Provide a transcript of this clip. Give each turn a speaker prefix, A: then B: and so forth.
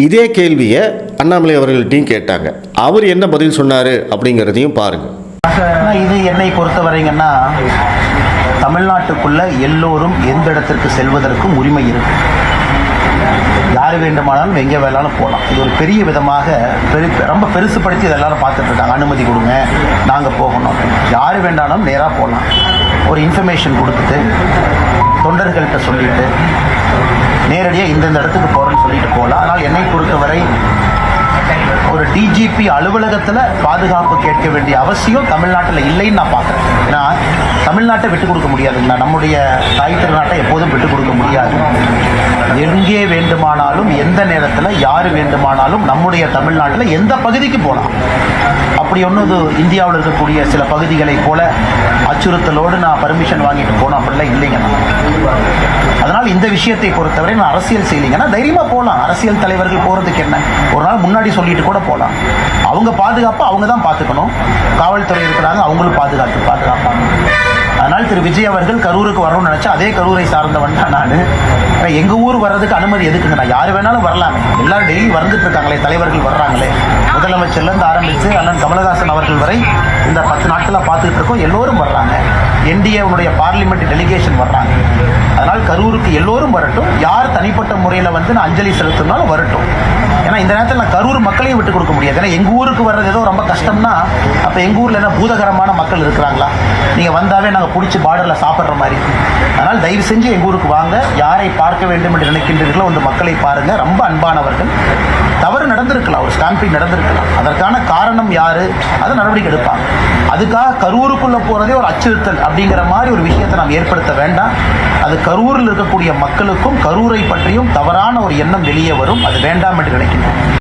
A: இதே கேள்வியை அண்ணாமலை அவர்கள்ட்டையும் கேட்டாங்க. அவர் என்ன பதில் சொன்னார் அப்படிங்கிறதையும் பாருங்கள்.
B: இது என்னை பொறுத்தவரைங்கன்னா, தமிழ்நாட்டுக்குள்ள எல்லோரும் எந்த இடத்திற்கு செல்வதற்கும் உரிமை இருக்கு. யார் வேண்டுமானாலும் எங்கே வேணாலும் போகலாம். இது ஒரு பெரிய விதமாக ரொம்ப பெருசுப்படுத்தி இதை எல்லாரும் பார்த்துட்டு இருக்காங்க. அனுமதி கொடுங்க, நாங்கள் போகணும். யார் வேண்டாலும் நேராக போகலாம். ஒரு இன்ஃபர்மேஷன் கொடுத்துட்டு தொண்டர்கள்ட்ட சொல்லிட்டு நேரடியாக இந்தந்த இடத்துக்கு போகிறேன்னு சொல்லிட்டு போகலாம். ஆனால் என்னை பொறுத்தவரை ஒரு டிஜிபி அலுவலகத்தில் பாதுகாப்பு கேட்க வேண்டிய அவசியம் தமிழ்நாட்டில் இல்லைன்னு நான் பார்க்குறேன். ஏன்னா தமிழ்நாட்டை விட்டுக் கொடுக்க முடியாதுங்களா, நம்முடைய தாய் திருநாட்டை எப்போதும் விட்டுக் கொடுக்க முடியாது. எங்கே வேண்டுமானாலும் எந்த நேரத்தில் யார் வேண்டுமானாலும் நம்முடைய தமிழ்நாட்டில் எந்த பகுதிக்கு போகலாம். அப்படி ஒன்று இந்தியாவில் இருக்கக்கூடிய சில பகுதிகளை போல அச்சுறுத்தலோடு நான் பர்மிஷன் வாங்கிட்டு போனோம் அப்படிலாம் இல்லைங்க. அதனால் இந்த விஷயத்தை பொறுத்தவரை நான் அரசியல் செய்யலைங்கன்னா தைரியமாக போகலாம். அரசியல் தலைவர்கள் போகிறதுக்கு என்ன, ஒரு நாள் முன்னாடி சொல்லிட்டு கூட போகலாம். அவங்க பாதுகாப்பு அவங்க தான் பார்த்துக்கணும். காவல்துறை இருக்கிறாங்க, அவங்களும் பாதுகாப்பாங்க. அதனால் திரு விஜய் அவர்கள் கரூருக்கு வரணும்னு நினச்சா அதே கரூரை சார்ந்தவன் தான் நான். எங்கள் ஊர் வர்றதுக்கு அனுமதி எதுக்குங்க? நான் யார் வேணாலும் வரலாமே. எல்லாரும் டெய்லி வந்துட்டு இருக்காங்களே, தலைவர்கள் வர்றாங்களே. முதலமைச்சர்லேருந்து ஆரம்பித்து அண்ணன் கமலஹாசன் அவர்கள் வரை இந்த 10 நாட்களாக பார்த்துட்டு இருக்கோம். எல்லோரும் வர்றாங்க. என்டிஏவுடைய பார்லிமெண்ட் டெலிகேஷன் வர்றாங்க. அதனால் கரூருக்கு எல்லோரும் வரட்டும். யார் தனிப்பட்ட முறையில் நான் அஞ்சலி செலுத்தினாலும் வரட்டும். ஏன்னா இந்த நேரத்தில் நான் கரூர் மக்களையும் விட்டுக் கொடுக்க முடியாது. ஏன்னா எங்கள் ஊருக்கு வர்றது ஏதோ ரொம்ப கஷ்டம்னா, அப்போ எங்கள் ஊரில் என்ன பூதகரமான மக்கள் இருக்கிறாங்களா? நீங்கள் வந்தாவே நாங்கள் பிடிச்சி பார்டரில் சாப்பிட்ற மாதிரி. அதனால் தயவு செஞ்சு எங்கள் ஊருக்கு வாங்க. யாரை பார்க்க வேண்டும் என்று நினைக்கின்றீர்களோ அந்த மக்களை பாருங்கள். ரொம்ப அன்பானவர்கள். தவறு நடந்திருக்கலாம், ஒரு ஸ்டாம்பிங் நடந்திருக்கலாம். அதற்கான காரணம் யார், அதை நடவடிக்கை எடுப்பாங்க. அதுக்காக கரூருக்குள்ளே போகிறதே ஒரு அச்சுறுத்தல் அப்படிங்கிற மாதிரி ஒரு விஷயத்தை நாம் ஏற்படுத்த வேண்டாம். அது கரூரில் இருக்கக்கூடிய மக்களுக்கும் கரூரை பற்றியும் தவறான ஒரு எண்ணம் வெளியே வரும். அது வேண்டாம் என்று நினைக்கின்றோம்.